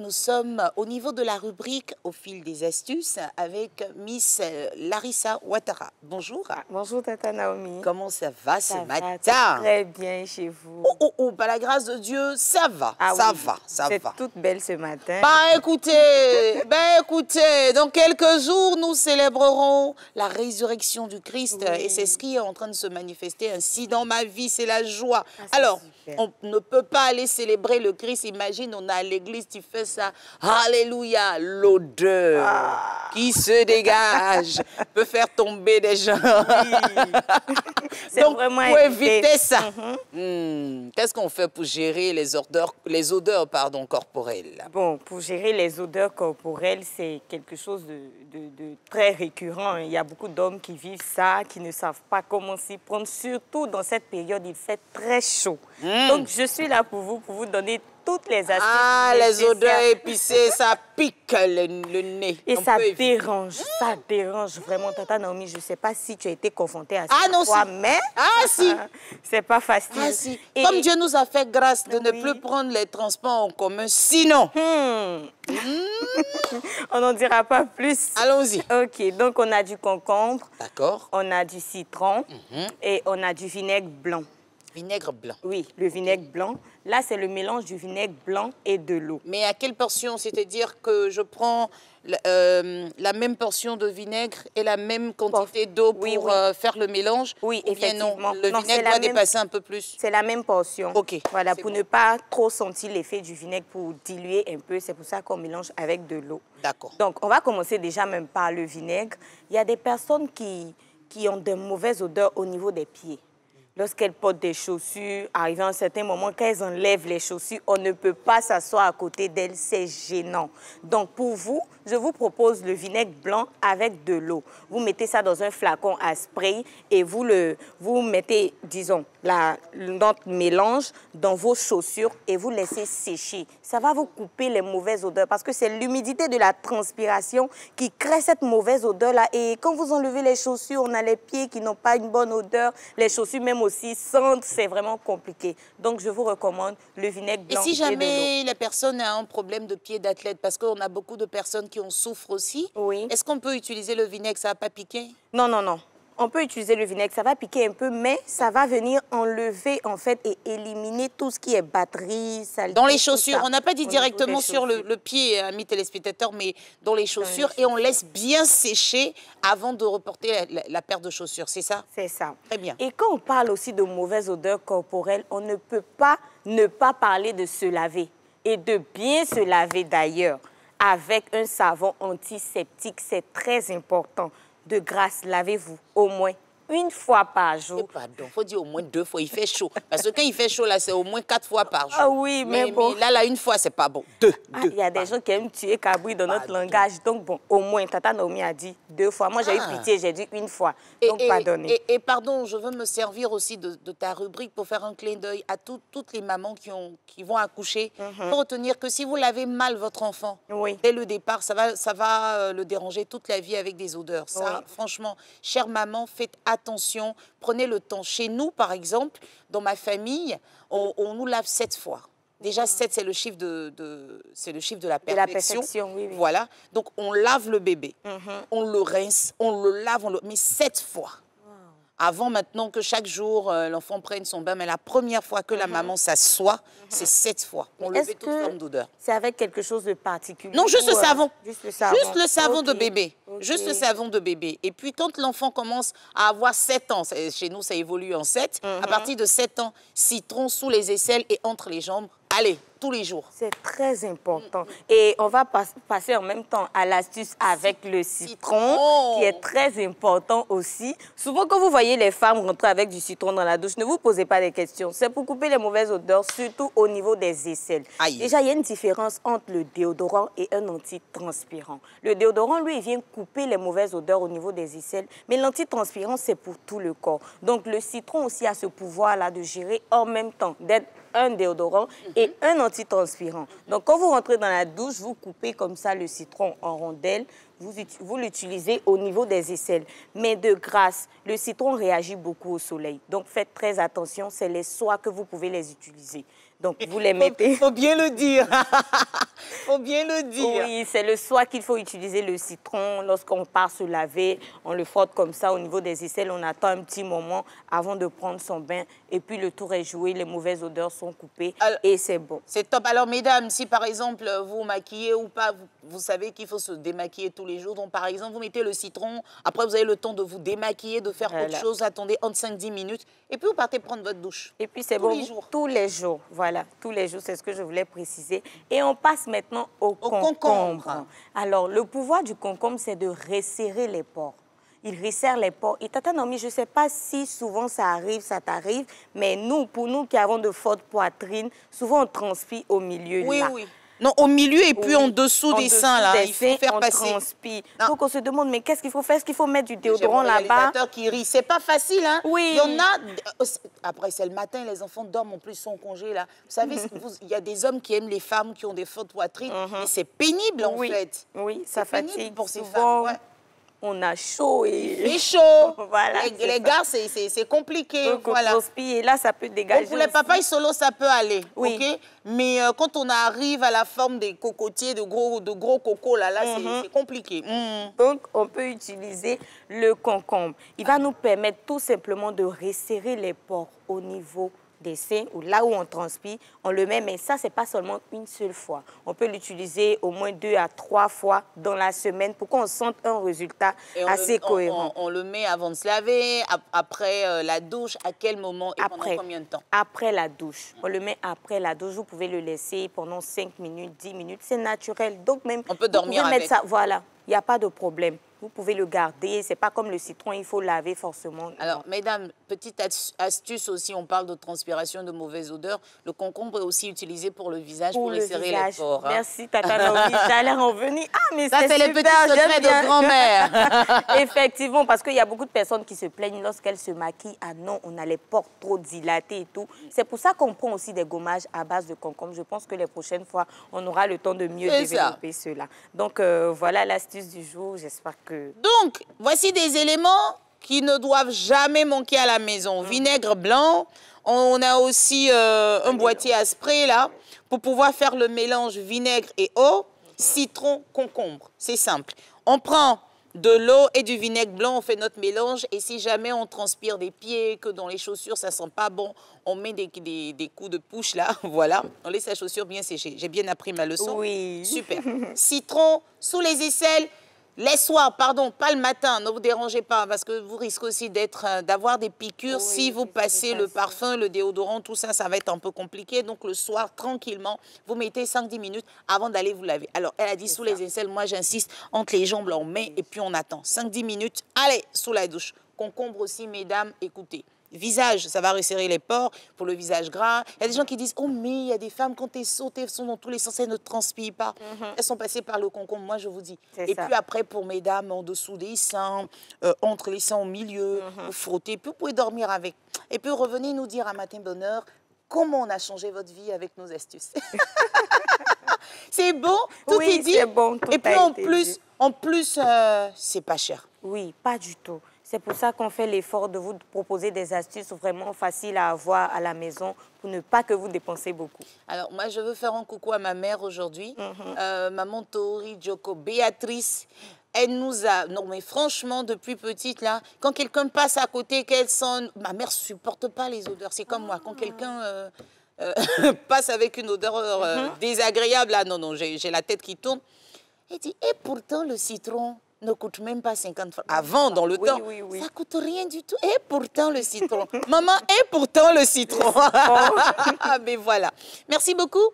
Nous sommes au niveau de la rubrique Au fil des astuces avec Miss Larissa Ouattara. Bonjour. Bonjour Tata Naomi. Comment ça va ce Ça matin? va très bien chez vous. Oh, par la grâce de Dieu, ça va, ça va. C'est toute belle ce matin. Écoutez, dans quelques jours, nous célébrerons la résurrection du Christ. Oui. Et c'est ce qui est en train de se manifester ainsi dans ma vie, c'est la joie. Ah, Alors, super. on ne peut pas aller célébrer le Christ. Imagine, on est à l'église, tu fais ça. Alléluia, l'odeur qui se dégage peut faire tomber des gens. C'est Donc, vraiment pour éviter ça, Mhm. qu'est-ce qu'on fait pour gérer les odeurs corporelles? Bon, pour gérer les odeurs corporelles, c'est quelque chose de très récurrent. Il y a beaucoup d'hommes qui vivent ça, qui ne savent pas comment s'y prendre. Surtout dans cette période, il fait très chaud. Donc, je suis là pour vous donner toutes les astuces. Ah, les nécessaires. odeurs épicées, ça pique le nez. Et On ça peut éviter. dérange vraiment, Tata Naomi. Je ne sais pas si tu as été confrontée à ça Ah non, toi, si. mais Ah si. c'est pas facile. Ah si. Et- Comme Dieu nous a fait grâce de ne Oui. plus prendre les transports en commun, sinon, On n'en dira pas plus. allons-y. Ok, donc on a du concombre, D'accord. on a du citron et on a du vinaigre blanc. Vinaigre blanc. Oui, le vinaigre blanc. Là, c'est le mélange du vinaigre blanc et de l'eau. Mais à quelle portion? C'est-à-dire que je prends la même portion de vinaigre et la même quantité d'eau pour Oui, oui. Faire le mélange? Oui, Ou bien non, effectivement. le Non, c'est vinaigre la doit même- dépasser un peu plus. C'est la même portion. Ok, Voilà, c'est pour bon. ne pas trop sentir l'effet du vinaigre, pour diluer un peu. C'est pour ça qu'on mélange avec de l'eau. D'accord. Donc, on va commencer déjà même par le vinaigre. Il y a des personnes qui ont de mauvaises odeurs au niveau des pieds. Lorsqu'elles portent des chaussures, arrivé à un certain moment, quand elles enlèvent les chaussures, on ne peut pas s'asseoir à côté d'elles, c'est gênant. Donc, pour vous, je vous propose le vinaigre blanc avec de l'eau. Vous mettez ça dans un flacon à spray et vous mettez, disons, notre mélange dans vos chaussures et vous laissez sécher. Ça va vous couper les mauvaises odeurs parce que c'est l'humidité de la transpiration qui crée cette mauvaise odeur-là. Et quand vous enlevez les chaussures, on a les pieds qui n'ont pas une bonne odeur, les chaussures même aussi sentent, c'est vraiment compliqué. Donc, je vous recommande le vinaigre Et blanc si et de l'eau. jamais la personne a un problème de pied d'athlète, parce qu'on a beaucoup de personnes qui en souffrent aussi, Oui. est-ce qu'on peut utiliser le vinaigre, ça va pas piquer? Non, non, non. On peut utiliser le vinaigre, ça va piquer un peu, mais ça va venir enlever en fait et éliminer tout ce qui est batterie, saleté. Dans les tout chaussures, ça. on n'a pas dit Au niveau directement des sur chaussures. le pied, amis téléspectateurs, mais dans les chaussures, les et on laisse bien sécher avant de reporter la paire de chaussures, c'est ça? C'est ça. Très bien. Et quand on parle aussi de mauvaises odeurs corporelles, on ne peut pas ne pas parler de se laver. Et de bien se laver d'ailleurs avec un savon antiseptique, c'est très important. De grâce, lavez-vous au moins une fois par jour. Pardon, il faut dire au moins 2 fois, il fait chaud. Parce que quand il fait chaud, là, c'est au moins 4 fois par jour. Ah oui, mais bon. là, une fois, c'est pas bon. 2. Il y a des gens qui aiment tuer cabri dans notre langage. Donc, bon, au moins, Tata Naomi a dit 2 fois. Moi, j'ai eu pitié, j'ai dit 1 fois. Donc, pardonnez. Et pardon, je veux me servir aussi de ta rubrique pour faire un clin d'œil à toutes les mamans qui vont accoucher. Il faut retenir que si vous lavez mal votre enfant, Oui. dès le départ, ça va le déranger toute la vie avec des odeurs. Ça, Oui. franchement, chère maman, faites attention. Prenez le temps. Chez nous, par exemple, dans ma famille, on nous lave 7 fois. Déjà, 7, c'est le chiffre c'est le chiffre de la perfection. De la perfection, oui, oui. Voilà. Donc, on lave le bébé. On le rince, on le lave, mais 7 fois. Avant maintenant que chaque jour, l'enfant prenne son bain, mais la première fois que la maman s'assoit, c'est 7 fois. On Est-ce lever toute que forme d'odeur. c'est avec quelque chose de particulier? Non, juste le ou, savon. Juste le savon. Juste le savon de Ok. bébé. Ok. Juste le savon de bébé. Et puis, quand l'enfant commence à avoir 7 ans, chez nous, ça évolue en 7, à partir de 7 ans, citron sous les aisselles et entre les jambes. Allez, tous les jours. C'est très important. Et on va passer en même temps à l'astuce avec le citron, qui est très important aussi. Souvent, quand vous voyez les femmes rentrer avec du citron dans la douche, ne vous posez pas des questions. C'est pour couper les mauvaises odeurs, surtout au niveau des aisselles. Aïe. Déjà, il y a une différence entre le déodorant et un antitranspirant. Le déodorant, lui, il vient couper les mauvaises odeurs au niveau des aisselles, mais l'antitranspirant, c'est pour tout le corps. Donc, le citron aussi a ce pouvoir-là de gérer en même temps, d'être un déodorant et un antitranspirant. Donc, quand vous rentrez dans la douche, vous coupez comme ça le citron en rondelles, vous l'utilisez au niveau des aisselles. Mais de grâce, le citron réagit beaucoup au soleil. Donc, faites très attention, c'est les soirs que vous pouvez les utiliser. Donc, vous les mettez... Faut bien le dire. Faut bien le dire. Oui, c'est le soir qu'il faut utiliser le citron. Lorsqu'on part se laver, on le frotte comme ça au niveau des aisselles. On attend un petit moment avant de prendre son bain. Et puis, le tour est joué, les mauvaises odeurs sont coupées et c'est bon. C'est top. Alors, mesdames, si par exemple, vous maquillez ou pas, vous savez qu'il faut se démaquiller tous les jours. Donc, par exemple, vous mettez le citron. Après, vous avez le temps de vous démaquiller, de faire autre chose. Attendez entre 5-10 minutes. Et puis, vous partez prendre votre douche. Et puis, c'est bon. Tous les jours. Tous les jours. Voilà. Tous les jours, c'est ce que je voulais préciser. Et on passe maintenant au concombre. Alors, le pouvoir du concombre, c'est de resserrer les pores. Il resserre les pores. Et Tata Naomi, je ne sais pas si souvent ça arrive, ça t'arrive, mais nous, pour nous qui avons de fortes poitrines, souvent on transpire au milieu. Oui, là. oui. Non, au milieu et puis en dessous des seins, là, il faut faire passer. Transpire. Donc on se demande, mais qu'est-ce qu'il faut faire? Est-ce qu'il faut mettre du déodorant là-bas? Qui rit. C'est pas facile, hein? Oui. Il y en a... Après, c'est le matin, les enfants dorment, en plus, sont congés, là. Vous savez, il y a des hommes qui aiment les femmes qui ont des fortes poitrines, mais c'est pénible, en fait. Oui, ça fatigue pour ces souvent. femmes, ouais. On a chaud et... Il fait chaud. Voilà, les gars, c'est compliqué. Donc, voilà. on transpire et là, ça peut dégager. Bon, pour les papays solo, ça peut aller. Oui. Okay? Mais quand on arrive à la forme des cocotiers, de gros cocos, là c'est compliqué. Donc, on peut utiliser le concombre. Il va nous permettre tout simplement de resserrer les pores au niveau des seins ou là où on transpire, on le met, mais ça, c'est pas seulement une seule fois. On peut l'utiliser au moins 2 à 3 fois dans la semaine pour qu'on sente un résultat assez cohérent. On le met avant de se laver, après la douche, à quel moment et pendant combien de temps? Après la douche. On le met après la douche. Vous pouvez le laisser pendant 5 minutes, 10 minutes. C'est naturel. Donc, même, on peut dormir vous pouvez avec. Mettre ça, voilà, il n'y a pas de problème. Vous pouvez le garder. Ce n'est pas comme le citron, il faut laver forcément. Alors, mesdames, petite astuce aussi, on parle de transpiration, de mauvaise odeur. Le concombre est aussi utilisé pour le visage, pour resserrer les pores. Hein. Merci, Tata Naomi. J'allais en venir. Ah, mais ça, c'est les petits secrets de grand-mère. Effectivement, parce qu'il y a beaucoup de personnes qui se plaignent lorsqu'elles se maquillent. Ah non, on a les pores trop dilatés et tout. C'est pour ça qu'on prend aussi des gommages à base de concombre. Je pense que les prochaines fois, on aura le temps de mieux développer cela. Donc, voilà l'astuce du jour. J'espère que... Donc, voici des éléments qui ne doivent jamais manquer à la maison. Vinaigre blanc, on a aussi un boîtier à spray là, pour pouvoir faire le mélange vinaigre et eau, citron, concombre. C'est simple. On prend de l'eau et du vinaigre blanc, on fait notre mélange. Et si jamais on transpire des pieds, que dans les chaussures, ça ne sent pas bon, on met des coups de push là, voilà. On laisse la chaussure bien sécher. J'ai bien appris ma leçon. Oui. Super. Citron sous les aisselles. Les soirs, pardon, pas le matin, ne vous dérangez pas parce que vous risquez aussi d'avoir des piqûres. Si vous passez le parfum, le déodorant, tout ça, ça va être un peu compliqué. Donc le soir, tranquillement, vous mettez 5-10 minutes avant d'aller vous laver. Alors, elle a dit sous les aisselles, moi j'insiste, entre les jambes, là, on met et puis on attend. 5-10 minutes, allez, sous la douche. Concombre aussi, mesdames, écoutez. Visage, ça va resserrer les pores pour le visage gras. Il y a des gens qui disent, oh mais il y a des femmes, quand elles sautent, elles sont dans tous les sens, elles ne transpirent pas. Elles sont passées par le concombre, moi je vous dis. Et puis après, pour mesdames, en dessous des seins, entre les seins au milieu, vous frottez, puis vous pouvez dormir avec. Et puis revenez nous dire à Matin Bonheur comment on a changé votre vie avec nos astuces. C'est bon, tout est dit. Bon, tout et puis en plus, c'est pas cher. Oui, pas du tout. C'est pour ça qu'on fait l'effort de vous proposer des astuces vraiment faciles à avoir à la maison pour ne pas que vous dépensez beaucoup. Alors, moi, je veux faire un coucou à ma mère aujourd'hui. Maman Tori Djoko Béatrice. Elle nous a... Non, mais franchement, depuis petite, là, quand quelqu'un passe à côté, qu'elle sent... Ma mère ne supporte pas les odeurs. C'est comme moi. Quand quelqu'un passe avec une odeur désagréable, là, non, j'ai la tête qui tourne. Elle dit, et pourtant, le citron ne coûte même pas 50 francs. Avant, dans le temps, ça coûte rien du tout. Et pourtant, le citron. Maman, et pourtant, le citron. Mais voilà. Merci beaucoup.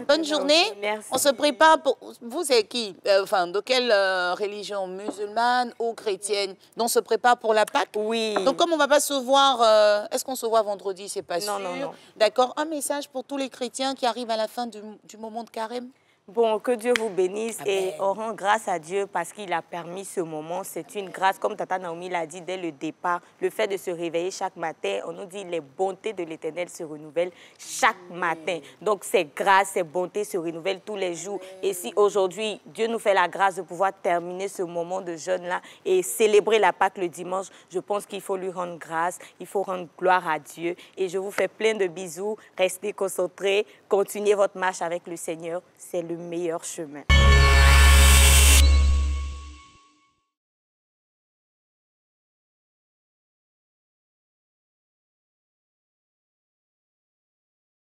Bonne journée. Merci. On se prépare pour... Vous, c'est qui? Enfin, de quelle religion? Musulmane ou chrétienne? Donc, on se prépare pour la Pâque? Oui. Donc, comme on ne va pas se voir... Est-ce qu'on se voit vendredi? C'est pas sûr. Non. D'accord. Un message pour tous les chrétiens qui arrivent à la fin du moment de carême? Bon, que Dieu vous bénisse. Amen. Et on rend grâce à Dieu parce qu'il a permis ce moment. C'est une grâce, comme Tata Naomi l'a dit dès le départ, le fait de se réveiller chaque matin. On nous dit les bontés de l'Éternel se renouvellent chaque matin. Donc, ces grâces, ces bontés se renouvellent tous les jours. Et si aujourd'hui, Dieu nous fait la grâce de pouvoir terminer ce moment de jeûne-là et célébrer la Pâque le dimanche, je pense qu'il faut lui rendre grâce, il faut rendre gloire à Dieu. Et je vous fais plein de bisous. Restez concentrés, continuez votre marche avec le Seigneur. C'est le meilleur chemin.